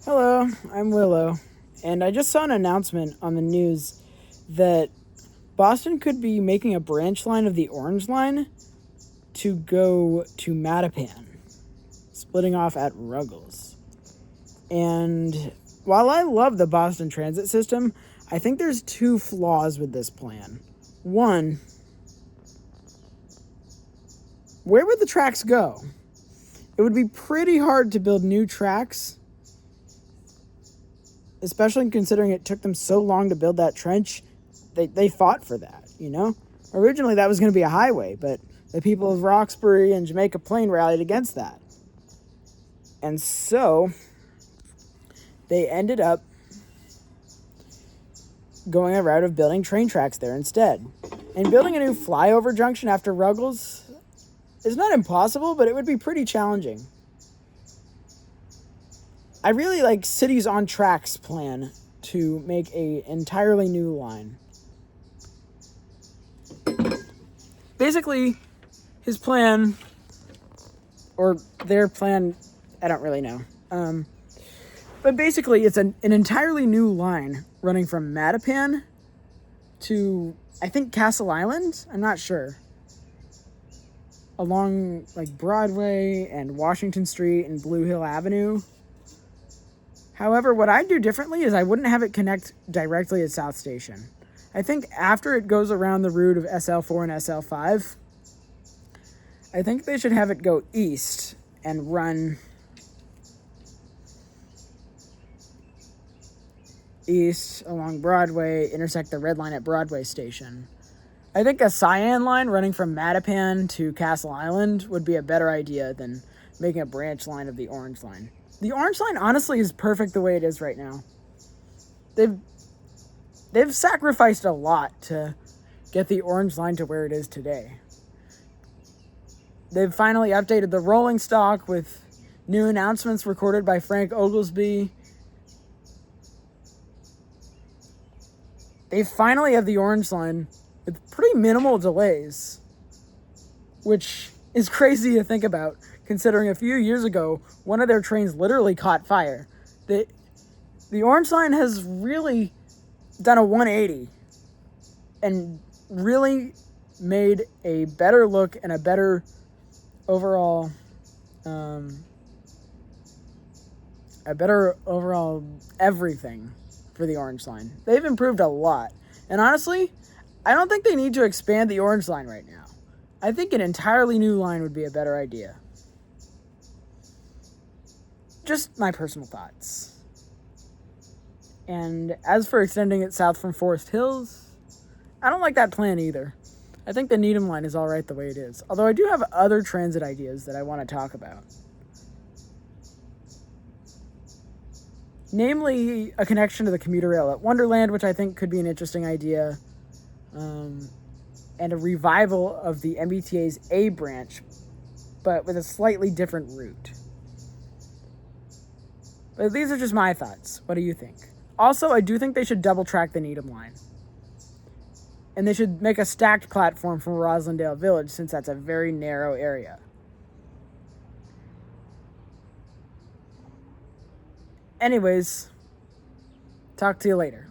Hello, I'm Willow, and I just saw an announcement on the news that Boston could be making a branch line of the Orange Line to go to Mattapan, splitting off at Ruggles. And while I love the Boston transit system, I think there's two flaws with this plan. One, where would the tracks go? It would be pretty hard to build new tracks, especially considering it took them so long to build that trench. They fought for that, you know? Originally, that was going to be a highway, but the people of Roxbury and Jamaica Plain rallied against that. And so, they ended up going a route of building train tracks there instead. And building a new flyover junction after Ruggles is not impossible, but it would be pretty challenging. I really like Cities on Tracks' plan to make an entirely new line. Basically, his plan, or their plan, I don't really know. But basically, it's an entirely new line running from Mattapan to, I think, Castle Island? I'm not sure. Along, Broadway and Washington Street and Blue Hill Avenue. However, what I'd do differently is I wouldn't have it connect directly at South Station. I think after it goes around the route of SL4 and SL5, I think they should have it go east and run east along Broadway, intersect the red line at Broadway Station. I think a cyan line running from Mattapan to Castle Island would be a better idea than making a branch line of the Orange Line. The Orange Line, honestly, is perfect the way it is right now. They've sacrificed a lot to get the Orange Line to where it is today. They've finally updated the rolling stock with new announcements recorded by Frank Oglesby. They finally have the Orange Line with pretty minimal delays, which is crazy to think about, considering a few years ago, one of their trains literally caught fire. The Orange Line has really done a 180 and really made a better look and a better overall everything for the Orange Line. They've improved a lot. And honestly, I don't think they need to expand the Orange Line right now. I think an entirely new line would be a better idea. Just my personal thoughts. And as for extending it south from Forest Hills, I don't like that plan either. I think the Needham line is alright the way it is. Although I do have other transit ideas that I want to talk about. Namely, a connection to the commuter rail at Wonderland, which I think could be an interesting idea. And a revival of the MBTA's A branch, but with a slightly different route. But these are just my thoughts. What do you think? Also, I do think they should double track the Needham line. And they should make a stacked platform from Roslindale Village, since that's a very narrow area. Anyways, talk to you later.